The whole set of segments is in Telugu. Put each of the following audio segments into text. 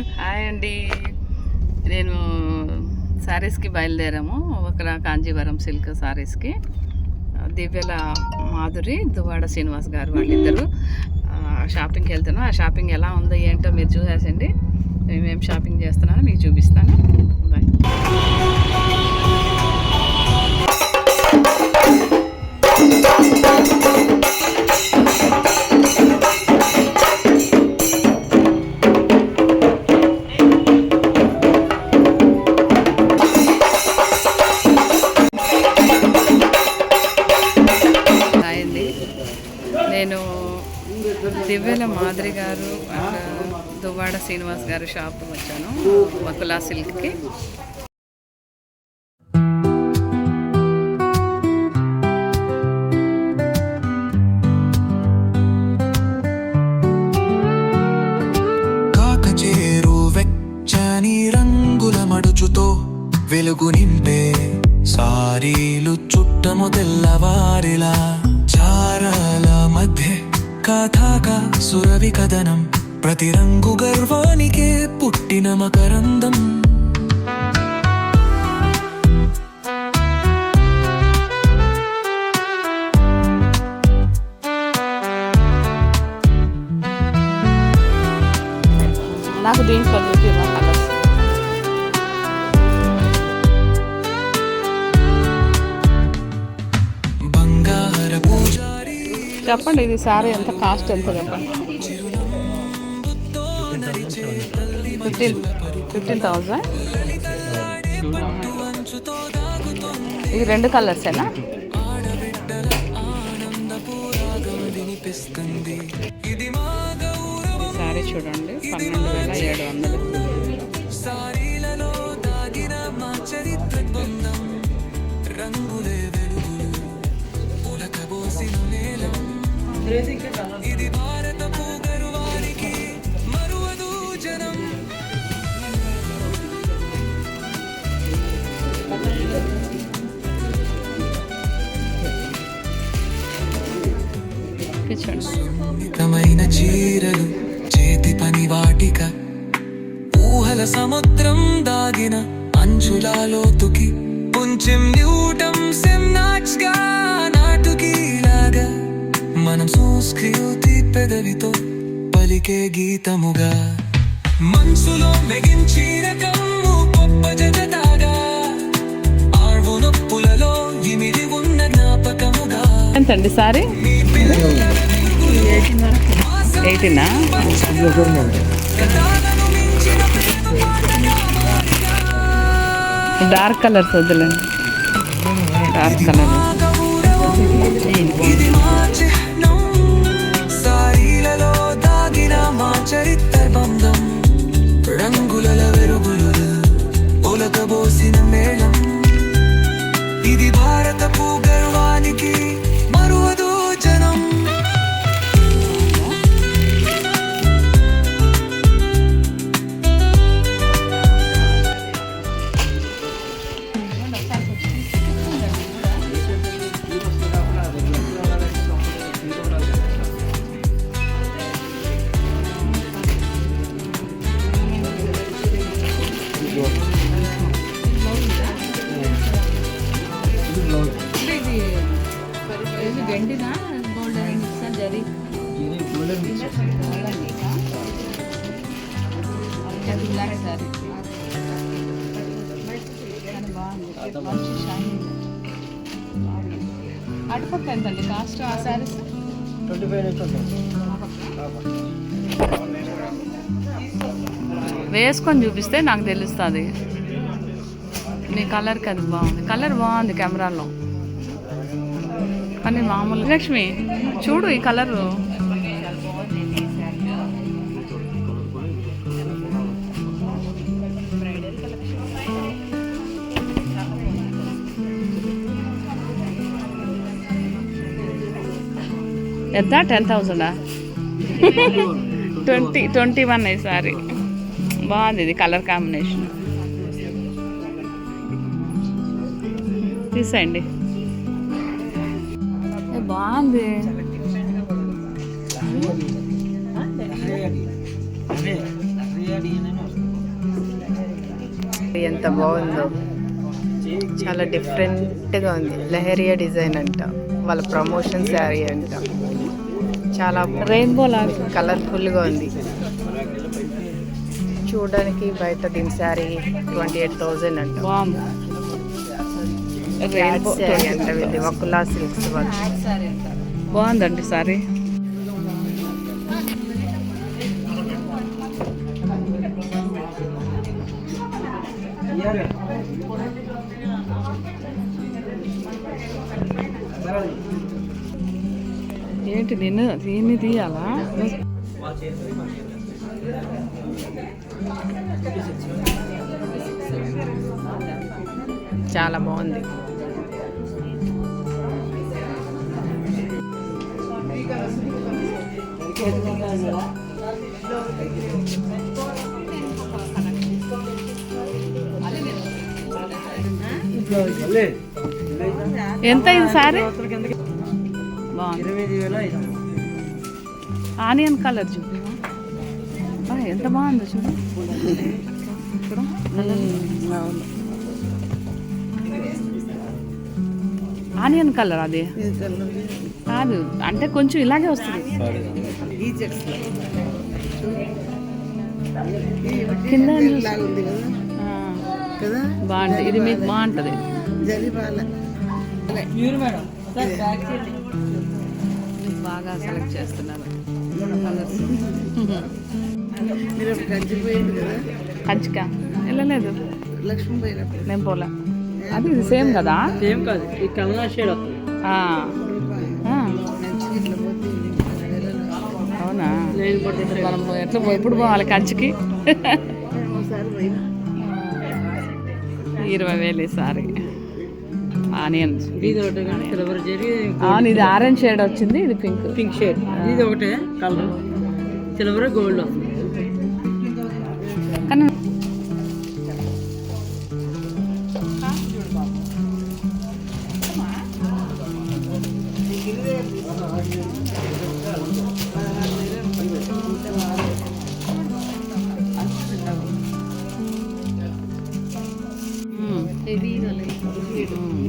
హాయ్ అండి, నేను శారీస్కి బయలుదేరాము. ఒక కాంజీవరం సిల్క్ శారీస్కి. దివ్యల మాధురి, దువ్వాడ శ్రీనివాస్ గారు వాళ్ళిద్దరు షాపింగ్కి వెళ్తున్నాం. ఆ షాపింగ్ ఎలా ఉందో ఏంటో మీరు చూసేసండి. మేమేం షాపింగ్ చేస్తున్నానో మీకు చూపిస్తాను. బాయ్. నేను దివ్యల మాధురి గారు దువ్వాడ శ్రీనివాస్ గారు షాప్కి వచ్చాను, మకులా సిల్క్కి. కాకచేరు వెచ్చని రంగుల మడుచుతో వెలుగు నింపే సారీలు చుట్టము తెల్లవారిలా చారాల మధ్య కథాగా సురవి కథనం ప్రతి రంగు గర్వానికే పుట్టిన మకరందం. నాకు దీంట్లో బంగార పూజారి చెప్పండి, ఇది సారీ ఎంత కాస్ట్ ఎంత చెప్పండి. 15,000. ఇది 2 కలర్సేనా? సారీ చూడండి, 12,700. ఇది భారతపు గర్వానికి మరువదు జనం. సున్నితమైన చీరలు, చేతి పని వాటిక, ఊహల సముద్రం దాగిన అంచుల లోతుకి, కొంచెం న్యూటం సెమ్నాచ్గా నాటుకీలాగా మనం సంస్కృతి పెదవితో పలికే గీతముగా, మనసులో మెగించిన కమ్ము గొప్ప జగతాగా, ఆర్వు నొప్పులలో ఇమిడి ఉన్న జ్ఞాపకముగా. ఎంతండి సారీ? 18. డార్క్ కలర్స్ వద్దులేండి, డార్క్ కలర్. సారీలలో దాగిన మా చరిత్ర బంధం, రంగుల వెరుగులు ఒలకబోసిన మేళం. ఇది భారతపు గర్వానికి మరువదు జనం. గండినా golden mix zari golden mix sari బాగుంది, షైనింగ్. అటుపక్క ఎంతండి కాస్ట్ ఆ శారీస్? 25. వేసుకొని చూపిస్తే నాకు తెలుస్తుంది. మీ కలర్కి అది బాగుంది, కలర్ బాగుంది కెమెరాలో, కానీ మామూలు. లక్ష్మి చూడు ఈ కలరు. ఎంత? 10,000. 21 ఈసారి. బాగుంది ఇది కలర్ కాంబినేషన్. తీసేయండి, బాగుంది. అదే శారీ ఎంత బాగుందో, చాలా డిఫరెంట్గా ఉంది. లెహరియా డిజైన్ అంట, వాళ్ళ ప్రమోషన్ శారీ అంట. చాలా రెయిన్బో లాగా కలర్ఫుల్గా ఉంది చూడడానికి. బయట దీని శారీ 28,000 అంట. బాగుంది. రెయిన్బో శారీ అంట వీళ్ళది, వకులా సిల్క్స్ వాళ్ళు. బాగుందండి సారీ. ఏంటి నేను దీన్ని తీయాలా? చాలా బాగుంది. ఎంత ఇది సారీ? బాగుంది. ఆనియన్ కలర్ చూపి ఎంత బాగుందో చూడు. అవును, ఆనియన్ కలర్ అది కాదు, అంటే కొంచెం ఇలాగే వస్తుంది కింద. బాగుంటుంది ఇది, మీకు బాగుంటుంది. బాగా సెలెక్ట్ చేస్తున్నారు కంచిక. వెళ్ళలేదు, నేను పోలే. అది ఇది సేమ్ కదా? సేమ్ కాదు, ఈ కమలా షేడ్ వస్తుంది. అవునా? మనం ఎట్లా ఎప్పుడు పోవాలి కంచికి? 20,000 సారీ. Onion silver zari. అవును, ఇది ఆరెంజ్ షేడ్ వచ్చింది, ఇది పింక్. Pink shade. ఇది ఒకటే కలర్, సిల్వర్ గోల్డ్ వస్తుంది. కానీ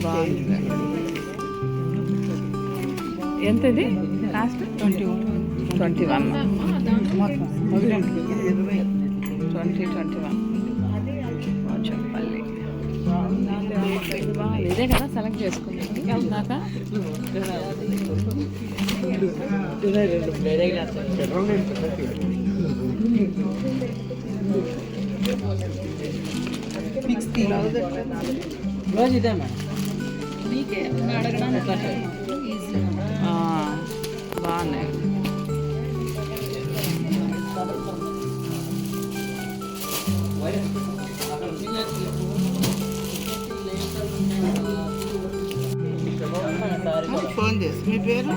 బాగుంది. ఎంత ఇది కాస్ట్? 21. చెప్పాలి. ఇదే కదా సెలెక్ట్ చేసుకున్నాం ఇందాక. రోజు ఇదే మేడం. బాగున్నాయి. ఫోన్ చేసి మీ పేరు?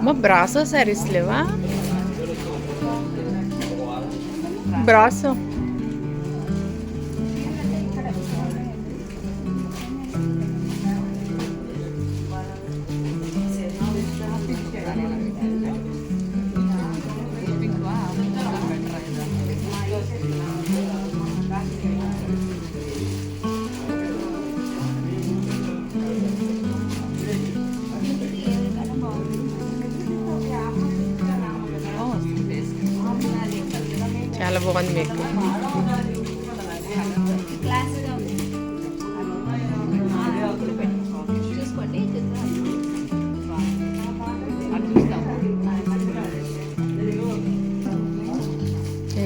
మా బ్రాసో శారీస్ లేవా? బ్రాసో చాలా బాగుంది మీకు.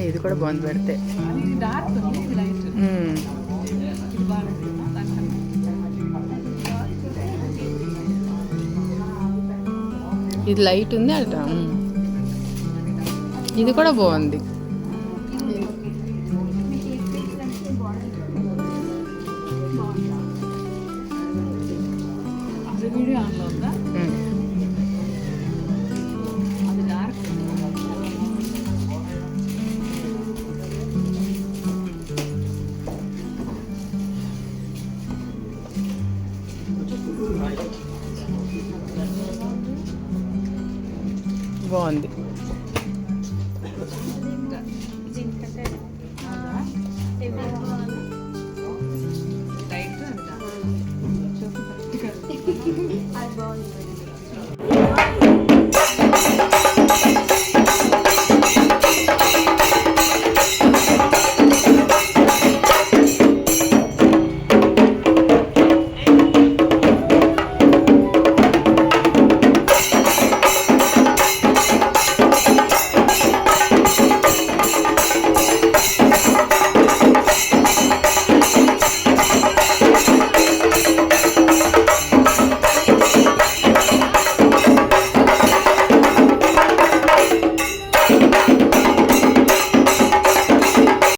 ఇది కూడా బాగుంది పెడితే. ఇది లైట్ ఉంది అట. ఇది కూడా బాగుంది. బాగుంది.